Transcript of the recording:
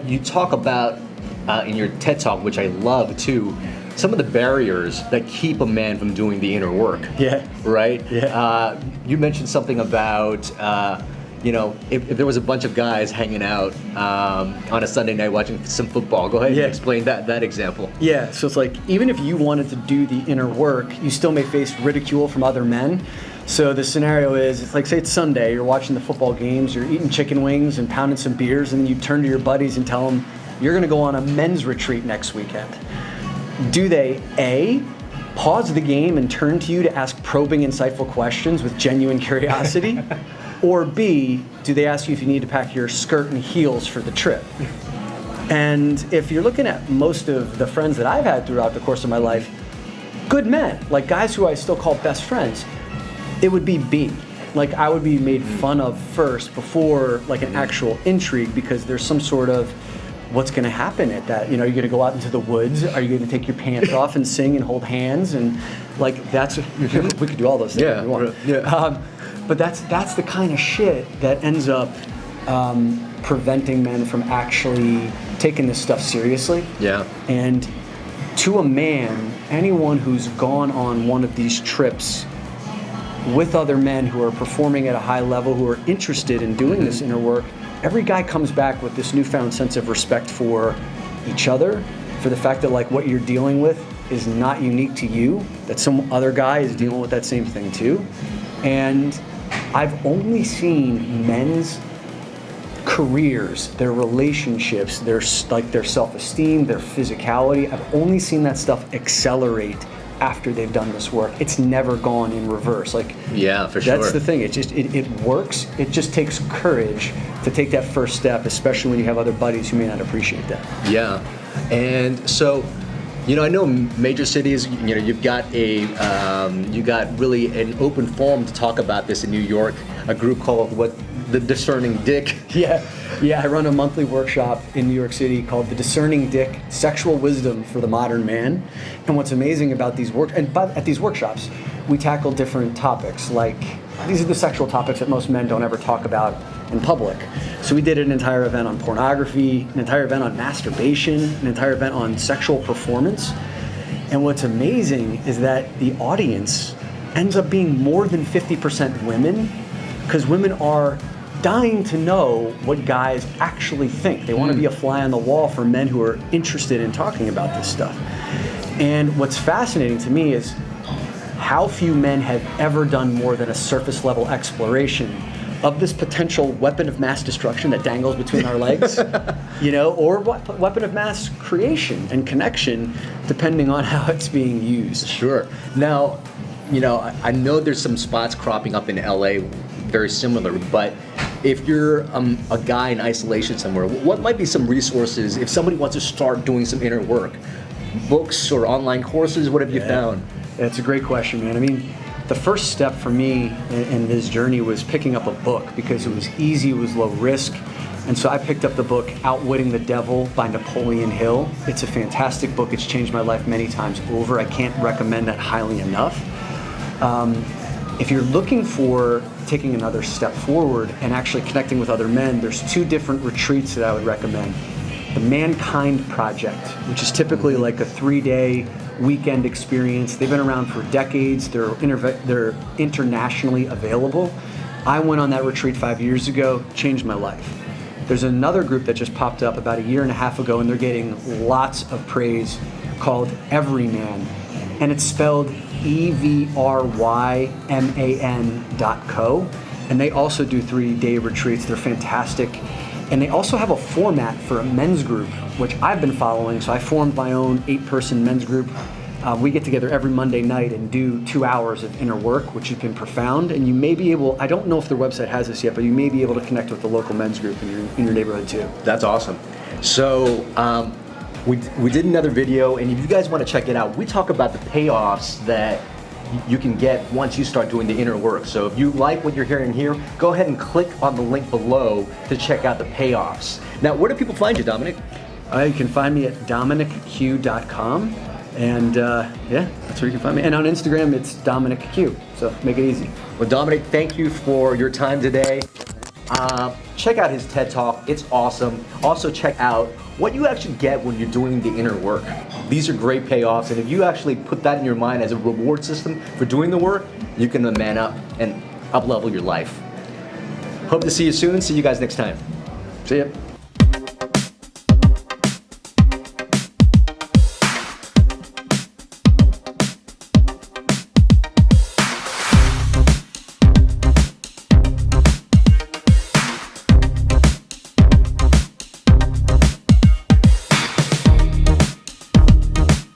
You talk about in your TED Talk, which I love too, some of the barriers that keep a man from doing the inner work. Yeah. Right? Yeah. You mentioned something about, if there was a bunch of guys hanging out on a Sunday night watching some football. Go ahead and explain that example. Yeah, so it's like, even if you wanted to do the inner work, you still may face ridicule from other men. So the scenario is, it's like, say it's Sunday, you're watching the football games, you're eating chicken wings and pounding some beers, and then you turn to your buddies and tell them, you're gonna go on a men's retreat next weekend. Do they, A, pause the game and turn to you to ask probing, insightful questions with genuine curiosity? Or B, do they ask you if you need to pack your skirt and heels for the trip? And if you're looking at most of the friends that I've had throughout the course of my life, good men, like guys who I still call best friends, it would be B. Like, I would be made fun of first before like an actual intrigue, because there's some sort of, what's going to happen at that? You know, you're going to go out into the woods. Are you going to take your pants off and sing and hold hands? And like, that's, we could do all those things if we want. Yeah. But that's the kind of shit that ends up preventing men from actually taking this stuff seriously. Yeah. And to a man, anyone who's gone on one of these trips with other men who are performing at a high level, who are interested in doing this inner work, every guy comes back with this newfound sense of respect for each other, for the fact that like what you're dealing with is not unique to you, that some other guy is dealing with that same thing too. And I've only seen men's careers, their relationships, their self-esteem, their physicality, I've only seen that stuff accelerate after they've done this work. It's never gone in reverse. Like, yeah, for sure. That's the thing. It works. It just takes courage to take that first step, especially when you have other buddies who may not appreciate that. Yeah, and so, I know major cities. You've got you got really an open forum to talk about this in New York. A group called the Discerning Dick. Yeah. I run a monthly workshop in New York City called The Discerning Dick: Sexual Wisdom for the Modern Man. And what's amazing about these at these workshops, we tackle different topics. Like, these are the sexual topics that most men don't ever talk about in public. So we did an entire event on pornography, an entire event on masturbation, an entire event on sexual performance. And what's amazing is that the audience ends up being more than 50% women, because women are dying to know what guys actually think. They want to be a fly on the wall for men who are interested in talking about this stuff. And what's fascinating to me is how few men have ever done more than a surface level exploration of this potential weapon of mass destruction that dangles between our legs, or weapon of mass creation and connection, depending on how it's being used. Sure. Now, I know there's some spots cropping up in LA very similar, but if you're a guy in isolation somewhere, what might be some resources if somebody wants to start doing some inner work? Books or online courses? What have you found? That's a great question, man. I mean, the first step for me in this journey was picking up a book, because it was easy, it was low risk. And so I picked up the book Outwitting the Devil by Napoleon Hill. It's a fantastic book. It's changed my life many times over. I can't recommend that highly enough. If you're looking for taking another step forward and actually connecting with other men, there's 2 different retreats that I would recommend. The Mankind Project, which is typically like a 3-day weekend experience. They've been around for decades. They're internationally available. I went on that retreat 5 years ago, changed my life. There's another group that just popped up about a year and a half ago, and they're getting lots of praise, called Everyman. And it's spelled EVRYMAN.co. And they also do 3-day retreats. They're fantastic. And they also have a format for a men's group, which I've been following. So I formed my own 8-person men's group. We get together every Monday night and do 2 hours of inner work, which has been profound. And you may be able, I don't know if their website has this yet, but you may be able to connect with the local men's group in your neighborhood too. That's awesome. So we did another video, and if you guys want to check it out, we talk about the payoffs that you can get once you start doing the inner work. So if you like what you're hearing here, go ahead and click on the link below to check out the payoffs. Now, where do people find you, Dominic? You can find me at DominicQ.com. And that's where you can find me. And on Instagram, it's Dominic Q. So make it easy. Well, Dominic, thank you for your time today. check out his TED Talk. It's awesome. Also check out what you actually get when you're doing the inner work. These are great payoffs, and if you actually put that in your mind as a reward system for doing the work, you can man up and up-level your life. Hope to see you soon. See you guys next time. See ya.